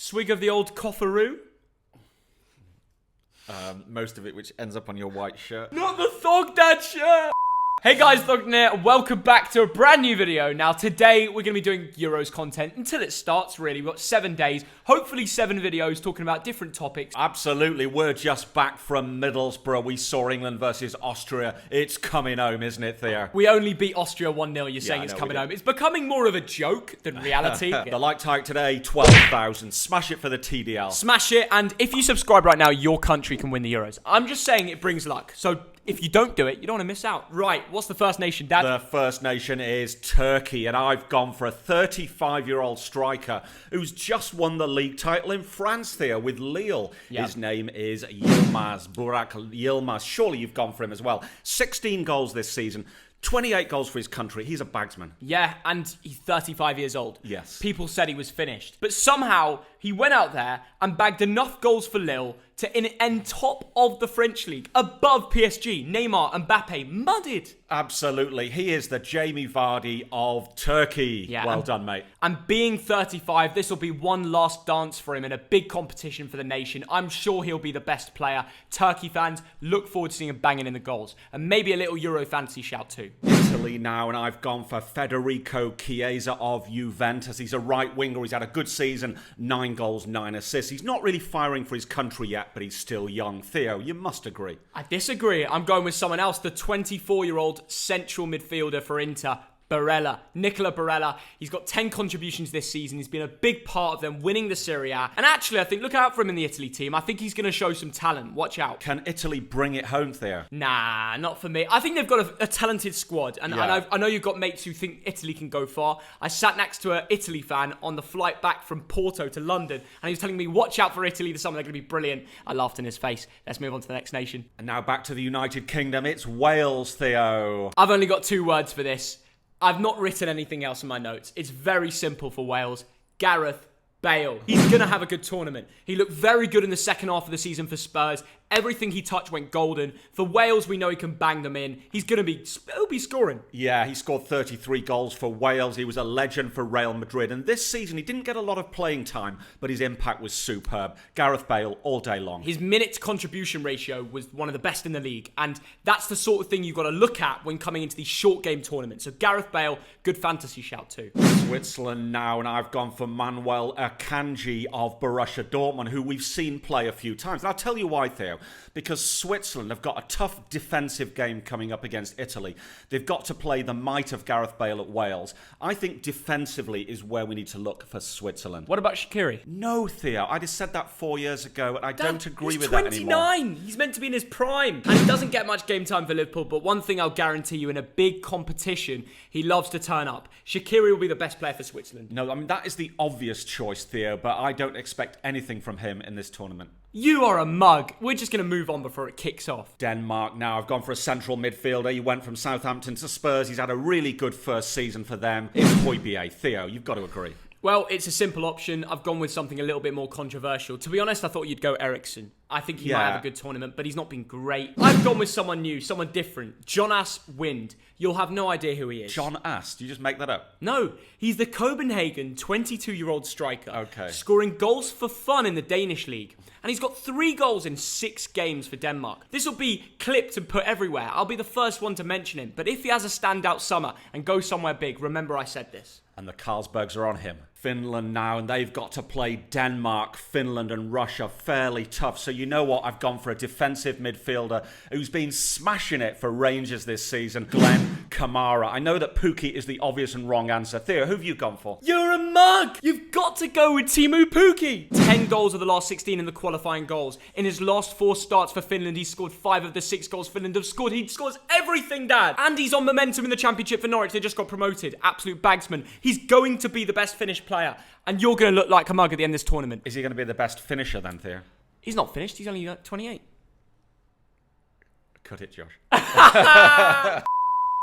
Swig of the old cofferoo? Most of it which ends up on your white shirt. Not the Thogden shirt! Hey guys, Thogden here. Welcome back to a brand new video. Now today we're going to be doing Euros content until it starts really. We've got 7 days, hopefully 7 videos talking about different topics. Absolutely, we're just back from Middlesbrough. We saw England versus Austria. It's coming home, isn't it, Theo? We only beat Austria 1-0, you're saying it's coming home. It's becoming more of a joke than reality. The like type today, 12,000. Smash it for the TDL. Smash it, and if you subscribe right now, your country can win the Euros. I'm just saying it brings luck, so if you don't do it, you don't want to miss out. Right, what's the first nation, Dad? The first nation is Turkey, and I've gone for a 35-year-old striker who's just won the league title in France, Theo, with Lille. Yep. His name is Yilmaz, Burak Yilmaz. Surely you've gone for him as well. 16 goals this season. 28 goals for his country. He's a bagsman. Yeah, and he's 35 years old. Yes. People said he was finished. But somehow, he went out there and bagged enough goals for Lille to end top of the French league, above PSG, Neymar, Mbappe, mudded. Absolutely. He is the Jamie Vardy of Turkey. Yeah, well done, mate. And being 35, this will be one last dance for him in a big competition for the nation. I'm sure he'll be the best player. Turkey fans, look forward to seeing him banging in the goals. And maybe a little Euro fantasy shout too. Italy now, and I've gone for Federico Chiesa of Juventus. He's a right winger. He's had a good season. 9 goals, 9 assists. He's not really firing for his country yet, but he's still young. Theo, you must agree. I disagree. I'm going with someone else, the 24-year-old central midfielder for Inter, Barella, Nicola Barella. He's got 10 contributions this season. He's been a big part of them winning the Serie A. And actually, I think, look out for him in the Italy team. I think he's going to show some talent. Watch out. Can Italy bring it home, Theo? Nah, not for me. I think they've got a talented squad. And I know you've got mates who think Italy can go far. I sat next to an Italy fan on the flight back from Porto to London. And he was telling me, watch out for Italy this summer. They're going to be brilliant. I laughed in his face. Let's move on to the next nation. And now back to the United Kingdom. It's Wales, Theo. I've only got 2 words for this. I've not written anything else in my notes. It's very simple for Wales. Gareth Bale. He's going to have a good tournament. He looked very good in the second half of the season for Spurs. Everything he touched went golden. For Wales, we know he can bang them in. He'll be scoring. Yeah, he scored 33 goals for Wales. He was a legend for Real Madrid. And this season, he didn't get a lot of playing time, but his impact was superb. Gareth Bale, all day long. His minutes contribution ratio was one of the best in the league. And that's the sort of thing you've got to look at when coming into these short game tournaments. So Gareth Bale, good fantasy shout too. Switzerland now, and I've gone for Manuel Akanji of Borussia Dortmund, who we've seen play a few times. And I'll tell you why, Theo. Because Switzerland have got a tough defensive game coming up against Italy. They've got to play the might of Gareth Bale at Wales. I think defensively is where we need to look for Switzerland. What about Shaqiri? No, Theo. I just said that 4 years ago, and I don't agree with that anymore. He's 29. He's meant to be in his prime. And he doesn't get much game time for Liverpool, but one thing I'll guarantee you, in a big competition, he loves to turn up. Shaqiri will be the best player for Switzerland. No, I mean, that is the obvious choice, Theo, but I don't expect anything from him in this tournament. You are a mug. We're just going to move on before it kicks off. Denmark now. I've gone for a central midfielder. He went from Southampton to Spurs. He's had a really good first season for them. It's Højbjerg. Theo, you've got to agree. Well, it's a simple option. I've gone with something a little bit more controversial. To be honest, I thought you'd go Eriksen. I think he might have a good tournament, but he's not been great. I've gone with someone new, someone different. Jonas Wind. You'll have no idea who he is. John Ass. Did you just make that up? No. He's the Copenhagen 22-year-old striker. Okay. Scoring goals for fun in the Danish league. And he's got 3 goals in 6 games for Denmark. This will be clipped and put everywhere. I'll be the first one to mention him. But if he has a standout summer and goes somewhere big, remember I said this. And the Carlsbergs are on him. Finland now, and they've got to play Denmark, Finland and Russia fairly tough. So you know what? I've gone for a defensive midfielder who's been smashing it for Rangers this season, Glenn Kamara. I know that Pukki is the obvious and wrong answer. Theo, who have you gone for? You're a mug! You've got to go with Teemu Pukki! 10 goals of the last 16 in the qualifying goals. In his last 4 starts for Finland, he's scored 5 of the 6 goals Finland have scored. He scores everything, Dad! And he's on momentum in the Championship for Norwich. They just got promoted. Absolute bagsman. He's going to be the best Finnish player. And you're going to look like a mug at the end of this tournament. Is he going to be the best finisher then, Theo? He's not finished. He's only 28. Cut it, Josh.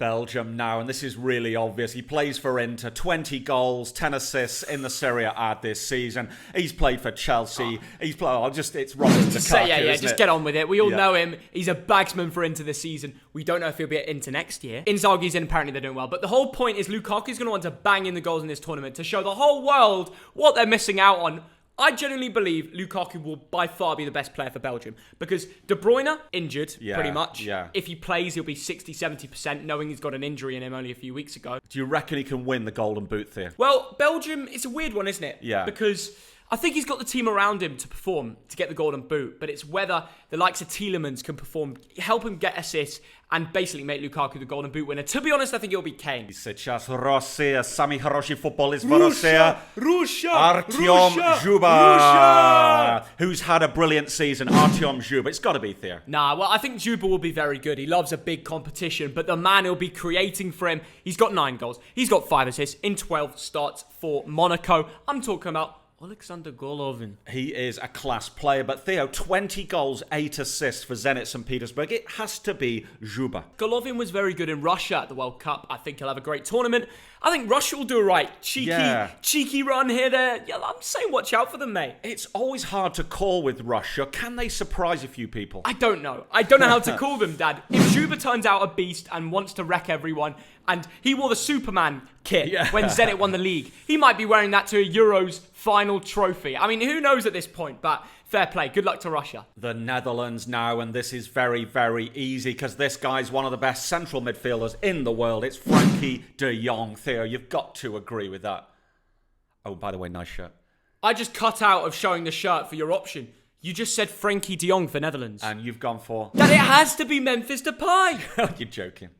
Belgium now, and this is really obvious. He plays for Inter, 20 goals, 10 assists in the Serie A this season. He's played for Chelsea. It's Robert Lukaku, just get on with it. We all know him. He's a bagsman for Inter this season. We don't know if he'll be at Inter next year. Inzaghi's in, apparently they're doing well. But the whole point is Lukaku's going to want to bang in the goals in this tournament to show the whole world what they're missing out on. I genuinely believe Lukaku will by far be the best player for Belgium because De Bruyne, injured, pretty much. Yeah. If he plays, he'll be 60-70%, knowing he's got an injury in him only a few weeks ago. Do you reckon he can win the Golden Boot there? Well, Belgium, it's a weird one, isn't it? Yeah. Because I think he's got the team around him to perform, to get the Golden Boot, but it's whether the likes of Tielemans can perform, help him get assists, and basically make Lukaku the Golden Boot winner. To be honest, I think it'll be Kane. Сейчас Россия, самый хороший футболист в России. Russia! Artyom Zhuba, who's had a brilliant season. Artyom Zhuba, it's got to be Theo. Nah, well, I think Zhuba will be very good. He loves a big competition, but the man he'll be creating for him, he's got 9 goals. He's got 5 assists in 12 starts for Monaco. I'm talking about Alexander Golovin. He is a class player, but Theo, 20 goals, 8 assists for Zenit St. Petersburg. It has to be Zhuba. Golovin was very good in Russia at the World Cup. I think he'll have a great tournament. I think Russia will do it right. Cheeky run here, there. Yeah, I'm saying watch out for them, mate. It's always hard to call with Russia. Can they surprise a few people? I don't know. I don't know how to call them, Dad. If Zhuba turns out a beast and wants to wreck everyone, and he wore the Superman kit when Zenit won the league, he might be wearing that to a Euros final trophy. I mean, who knows at this point, but fair play. Good luck to Russia. The Netherlands now, and this is very, very easy because this guy's one of the best central midfielders in the world. It's Frankie de Jong. Theo, you've got to agree with that. Oh, by the way, nice shirt. I just cut out of showing the shirt for your option. You just said Frankie de Jong for Netherlands. And you've gone for... Dad, it has to be Memphis Depay. You're joking.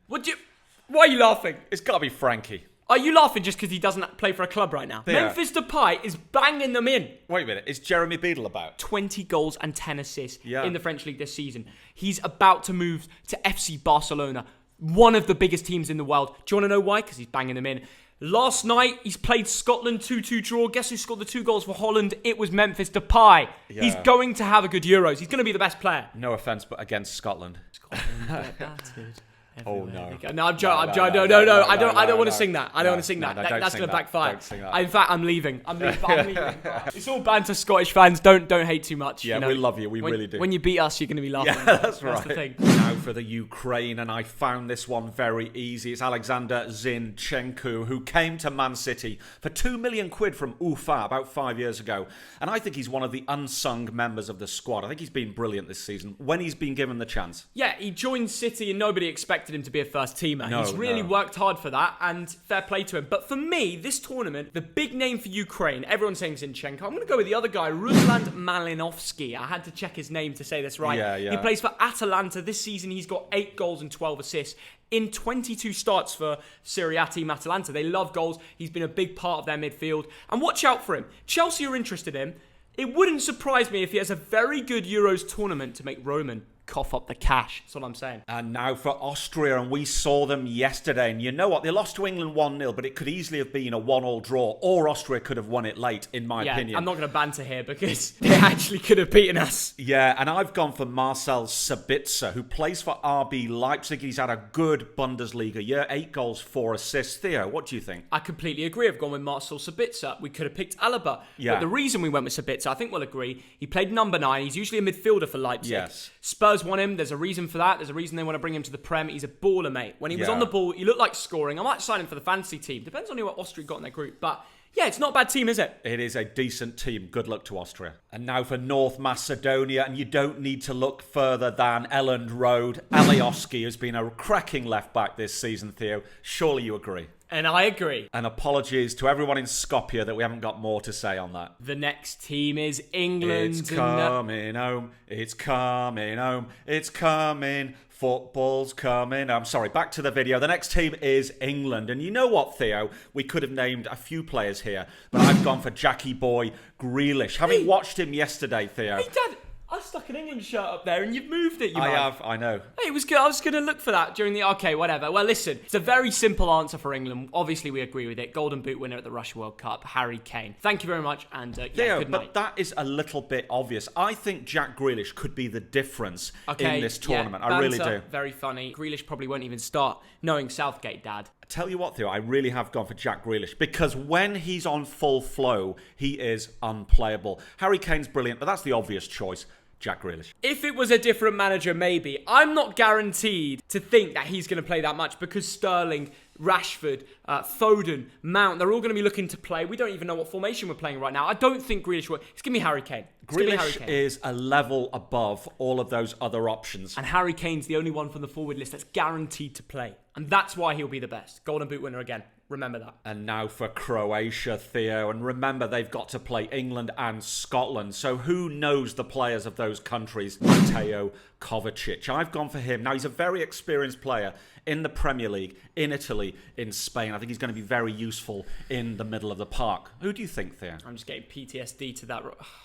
Why are you laughing? It's got to be Frankie. Are you laughing just because he doesn't play for a club right now? Yeah. Memphis Depay is banging them in. Wait a minute, is Jeremy Beadle about? 20 goals and 10 assists in the French league this season. He's about to move to FC Barcelona, one of the biggest teams in the world. Do you want to know why? Because he's banging them in. Last night, he's played Scotland 2-2 draw. Guess who scored the 2 goals for Holland? It was Memphis Depay. Yeah. He's going to have a good Euros. He's going to be the best player. No offence, but against Scotland. Scotland get battered. Oh no! No, I'm joking. No, I don't want to sing that. I don't want to sing that. That's going to backfire. Don't sing that. In fact, I'm leaving. I'm leaving. It's all banter, Scottish fans. Don't hate too much. Yeah, we love you. We really do. When you beat us, you're going to be laughing. Yeah, that's right. That's the thing. Now for the Ukraine, and I found this one very easy. It's Alexander Zinchenko, who came to Man City for £2 million from Ufa about 5 years ago, and I think he's one of the unsung members of the squad. I think he's been brilliant this season when he's been given the chance. Yeah, he joined City, and nobody expected him to be a first team. He's really worked hard for that, and fair play to him. But for me, this tournament, the big name for Ukraine, everyone's saying Zinchenko. I'm going to go with the other guy, Ruslan Malinovsky. I had to check his name to say this right. Yeah. He plays for Atalanta. This season, he's got 8 goals and 12 assists in 22 starts for Serie A team Atalanta. They love goals. He's been a big part of their midfield. And watch out for him. Chelsea are interested in him. It wouldn't surprise me if he has a very good Euros tournament to make Roman cough up the cash. That's what I'm saying. And now for Austria, and we saw them yesterday. And you know what? They lost to England 1-0, but it could easily have been a 1-1 draw, or Austria could have won it late, in my opinion. I'm not going to banter here because they actually could have beaten us. Yeah, and I've gone for Marcel Sabitzer, who plays for RB Leipzig. He's had a good Bundesliga year, 8 goals, 4 assists. Theo, what do you think? I completely agree. I've gone with Marcel Sabitzer. We could have picked Alaba. Yeah. But the reason we went with Sabitzer, I think we'll agree, he played number 9. He's usually a midfielder for Leipzig. Yes. Spurs want him. There's a reason for that. There's a reason they want to bring him to the Prem. He's a baller, mate. When he was on the ball, he looked like scoring. I might sign him for the fantasy team. Depends on who Austria got in their group. But yeah, it's not a bad team, is it? It is a decent team. Good luck to Austria. And now for North Macedonia, and you don't need to look further than Elland Road. Alioski has been a cracking left-back this season, Theo. Surely you agree. And I agree. And apologies to everyone in Skopje that we haven't got more to say on that. The next team is England. It's coming home. It's coming home. It's coming. Football's coming. I'm sorry, back to the video. The next team is England. And you know what, Theo? We could have named a few players here, but I've gone for Jackie Boy Grealish. Having watched him yesterday, Theo. Hey, Dad, I stuck an England shirt up there and you've moved it. I have, I know. Hey, it was good. I was going to look for that during the... Okay, whatever. Well, listen, it's a very simple answer for England. Obviously, we agree with it. Golden Boot winner at the Russia World Cup, Harry Kane. Thank you very much, and good night. But that is a little bit obvious. I think Jack Grealish could be the difference in this tournament. I really do. Very funny. Grealish probably won't even start, knowing Southgate, Dad. I tell you what, Theo, I really have gone for Jack Grealish because when he's on full flow, he is unplayable. Harry Kane's brilliant, but that's the obvious choice. Jack Grealish. If it was a different manager, maybe. I'm not guaranteed to think that he's going to play that much because Sterling Rashford, Foden, Mount, they're all going to be looking to play. We don't even know what formation we're playing right now. I don't think Grealish will. It's going to be Harry Kane. Grealish is a level above all of those other options. And Harry Kane's the only one from the forward list that's guaranteed to play. And that's why he'll be the best. Golden Boot winner again. Remember that. And now for Croatia, Theo. And remember, they've got to play England and Scotland. So who knows the players of those countries? Mateo Kovacic. I've gone for him. Now, he's a very experienced player in the Premier League, in Italy, in Spain. I think he's going to be very useful in the middle of the park. Who do you think, Theo? I'm just getting PTSD to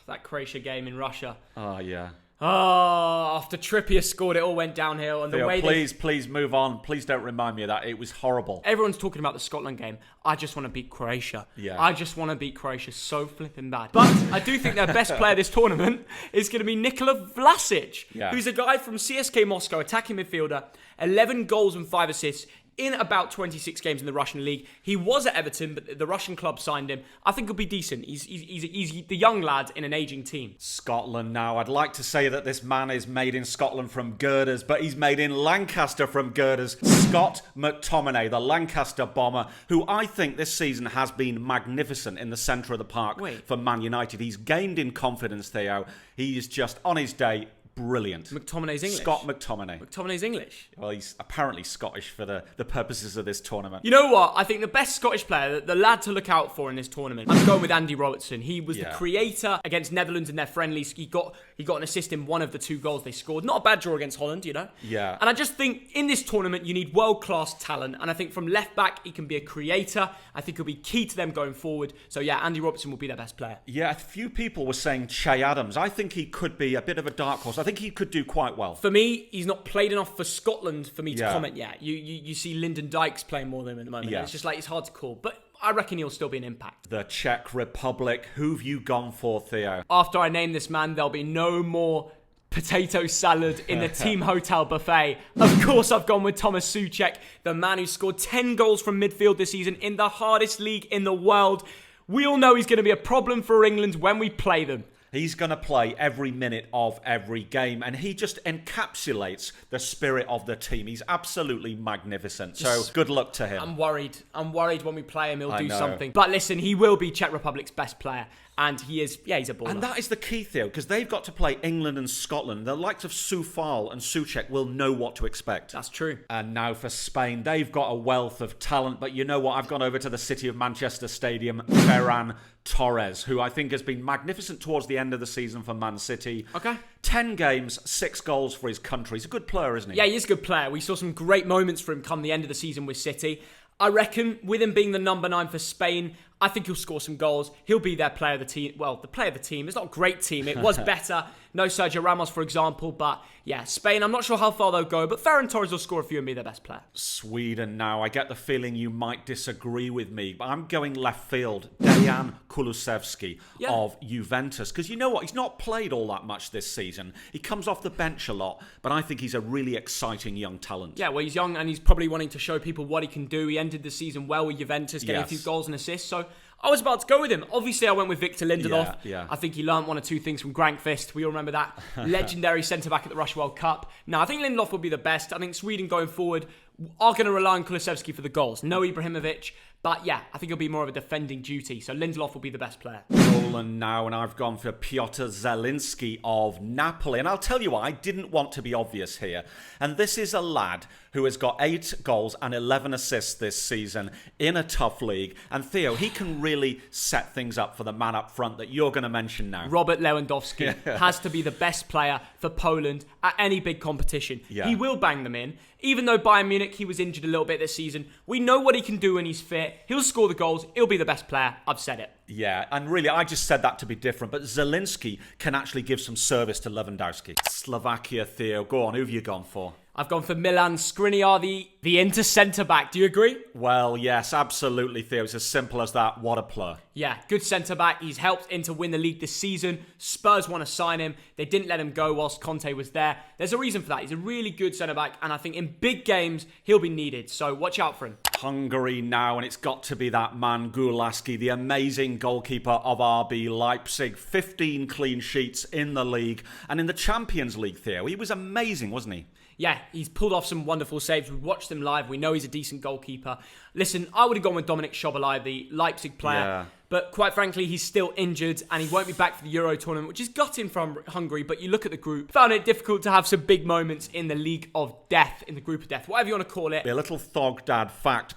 that Croatia game in Russia. Oh, yeah. Oh, after Trippier scored, it all went downhill. And Theo, the way please move on. Please don't remind me of that. It was horrible. Everyone's talking about the Scotland game. I just want to beat Croatia. Yeah. I just want to beat Croatia so flipping bad. But I do think their best player this tournament is going to be Nikola Vlasic, who's a guy from CSKA Moscow, attacking midfielder, 11 goals and 5 assists in about 26 games in the Russian league. He was at Everton, but the Russian club signed him. I think he'll be decent. He's the young lad in an aging team. Scotland now. I'd like to say that this man is made in Scotland from girders, but he's made in Lancaster from girders. Scott McTominay, the Lancaster bomber, who I think this season has been magnificent in the centre of the park for Man United. He's gained in confidence, Theo. He is just, on his day, brilliant. McTominay's English. Scott McTominay. McTominay's English. Well, he's apparently Scottish for the purposes of this tournament. You know what? I think the best Scottish player, the lad to look out for in this tournament, I'm going with Andy Robertson. He was the creator against Netherlands in their friendlies. He got an assist in one of the 2 goals they scored. Not a bad draw against Holland, you know? Yeah. And I just think in this tournament, you need world-class talent. And I think from left back, he can be a creator. I think he'll be key to them going forward. So yeah, Andy Robertson will be their best player. Yeah, a few people were saying Che Adams. I think he could be a bit of a dark horse. I think he could do quite well. For me, he's not played enough for Scotland for me to comment yet. You see Lyndon Dykes playing more than him at the moment. Yeah. It's just like, it's hard to call. But I reckon he'll still be an impact. The Czech Republic. Who've you gone for, Theo? After I name this man, there'll be no more potato salad in the team hotel buffet. Of course, I've gone with Tomas Souček, the man who scored 10 goals from midfield this season in the hardest league in the world. We all know he's going to be a problem for England when we play them. He's going to play every minute of every game, and he just encapsulates the spirit of the team. He's absolutely magnificent. So good luck to him. I'm worried when we play him, he'll do something. But listen, he will be Czech Republic's best player. And he is, he's a baller. And that is the key, Theo, because they've got to play England and Scotland. The likes of Soufal and Souček will know what to expect. That's true. And now for Spain, they've got a wealth of talent. But you know what? I've gone over to the City of Manchester Stadium, Ferran Torres, who I think has been magnificent towards the end of the season for Man City. Okay. 10 games, 6 goals for his country. He's a good player, isn't he? Yeah, he is a good player. We saw some great moments for him come the end of the season with City. I reckon with him being the number 9 for Spain, I think he'll score some goals. He'll be their player of the team. Well, the player of the team. It's not a great team. It was better. No Sergio Ramos, for example. But yeah, Spain, I'm not sure how far they'll go. But Ferran Torres will score a few and be their best player. Sweden now. I get the feeling you might disagree with me. But I'm going left field. Dejan Kulusevski of Juventus. Because you know what? He's not played all that much this season. He comes off the bench a lot. But I think he's a really exciting young talent. Yeah, well, he's young and he's probably wanting to show people what he can do. He ended the season well with Juventus, getting a few goals and assists. So I was about to go with him. Obviously, I went with Victor Lindelof. Yeah. I think he learned 1 or 2 things from Grankvist. We all remember that. Legendary centre-back at the Russia World Cup. Now, I think Lindelof will be the best. I think Sweden going forward are going to rely on Kulusevski for the goals. No Ibrahimovic. But yeah, I think it'll be more of a defending duty. So Lindelof will be the best player. Poland now, and I've gone for Piotr ZIELINSKI of Napoli. And I'll tell you what, I didn't want to be obvious here. And this is a lad who has got 8 goals and 11 assists this season in a tough league. And Theo, he can really set things up for the man up front that you're going to mention now. Robert Lewandowski has to be the best player for Poland at any big competition. Yeah. He will bang them in. Even though Bayern Munich, he was injured a little bit this season, we know what he can do when he's fit. He'll score the goals. He'll be the best player. I've said it. Yeah, and really, I just said that to be different, but ZIELINSKI can actually give some service to Lewandowski. Slovakia, Theo, go on, who have you gone for? I've gone for Milan Skriniar, the Inter centre-back. Do you agree? Well, yes, absolutely, Theo. It's as simple as that. What a player. Yeah, good centre-back. He's helped Inter win the league this season. Spurs want to sign him. They didn't let him go whilst Conte was there. There's a reason for that. He's a really good centre-back, and I think in big games, he'll be needed. So watch out for him. Hungary now, and it's got to be that man, GREALISH, the amazing goalkeeper of RB Leipzig. 15 clean sheets in the league, and in the Champions League, Theo. He was amazing, wasn't he? Yeah, he's pulled off some wonderful saves. We watched him live. We know he's a decent goalkeeper. Listen, I would have gone with Dominik Szoboszlai, the Leipzig player. Yeah. But quite frankly, he's still injured and he won't be back for the Euro tournament, which is gutting from Hungary. But you look at the group, found it difficult to have some big moments in the League of Death, in the Group of Death, whatever you want to call it. A little Thogdad fact.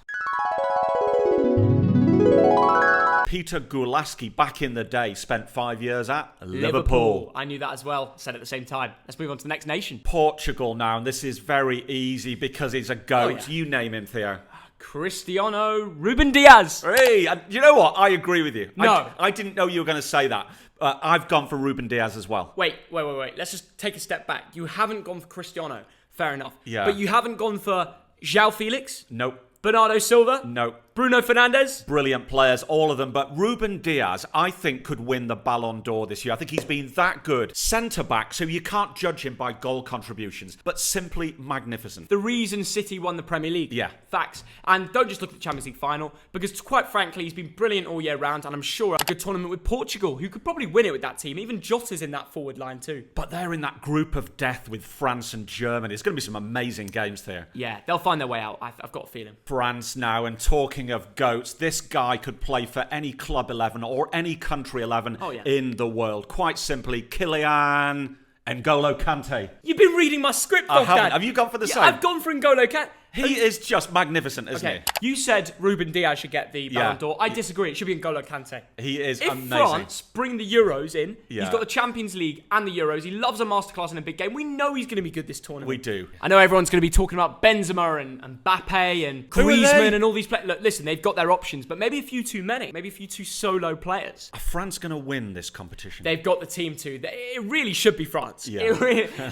Peter Gulaski, back in the day, spent 5 years at Liverpool. I knew that as well. Said at the same time. Let's move on to the next nation. Portugal now, and this is very easy because he's a goat. Oh, yeah. You name him, Theo. Cristiano Ruben Diaz. Hey, and you know what? I agree with you. No. I didn't know you were going to say that. I've gone for Ruben Diaz as well. Wait. Let's just take a step back. You haven't gone for Cristiano. Fair enough. Yeah. But you haven't gone for João Felix? Nope. Bernardo Silva? Nope. Bruno Fernandes? Brilliant players, all of them. But Ruben Diaz, I think, could win the Ballon d'Or this year. I think he's been that good. Centre-back, so you can't judge him by goal contributions, but simply magnificent. The reason City won the Premier League. Yeah. Facts. And don't just look at the Champions League final, because quite frankly, he's been brilliant all year round, and I'm sure a good tournament with Portugal, who could probably win it with that team. Even Jota's in that forward line too. But they're in that group of death with France and Germany. It's going to be some amazing games there. Yeah, they'll find their way out. I've got a feeling. France now, and talking of goats, this guy could play for any club 11 or any country 11 in the world. Quite simply, Kylian N'Golo Kante. You've been reading my script, I haven't. Dad. Have you gone for the same? I've gone for N'Golo Kante. He is just magnificent, isn't he? You said Ruben Diaz should get the Ballon d'Or. I disagree. It should be N'Golo Kante. He is if amazing. France bring the Euros in, Yeah. he's got the Champions League and the Euros. He loves a masterclass in a big game. We know he's going to be good this tournament. We do. I know everyone's going to be talking about Benzema and Mbappe and Who are they? Griezmann and all these players. Look, listen, they've got their options, but maybe a few too many. Maybe a few too solo players. Are France going to win this competition? They've got the team too. It really should be France. Yeah.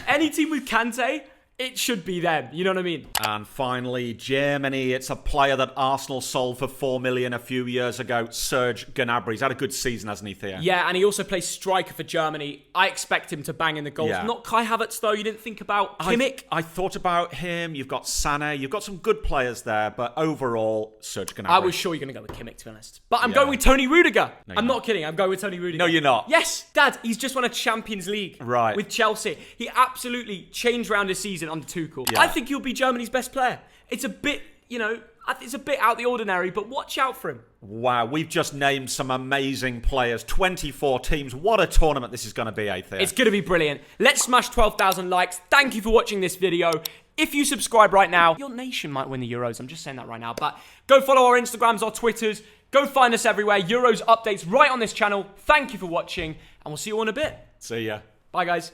Any team with Kante, it should be them. You know what I mean? And finally, Germany. It's a player that Arsenal sold for 4 million a few years ago, Serge Gnabry. He's had a good season, hasn't he, Theo? Yeah, and he also plays striker for Germany. I expect him to bang in the goals. Yeah. Not Kai Havertz, though. You didn't think about Kimmich? I thought about him. You've got Sané. You've got some good players there, but overall, Serge Gnabry. I was sure you're going to go with Kimmich, to be honest. But I'm going with Tony Rudiger. No, I'm not kidding. I'm going with Tony Rudiger. No, you're not. Yes, Dad. He's just won a Champions League Right. with Chelsea. He absolutely changed round his season under Tuchel. Yeah. I think he'll be Germany's best player. It's a bit, it's a bit out the ordinary, but watch out for him. Wow, we've just named some amazing players. 24 teams. What a tournament this is going to be, Theo. It's going to be brilliant. Let's smash 12,000 likes. Thank you for watching this video. If you subscribe right now, your nation might win the Euros. I'm just saying that right now. But go follow our Instagrams, our Twitters. Go find us everywhere. Euros updates right on this channel. Thank you for watching, and we'll see you all in a bit. See ya. Bye, guys.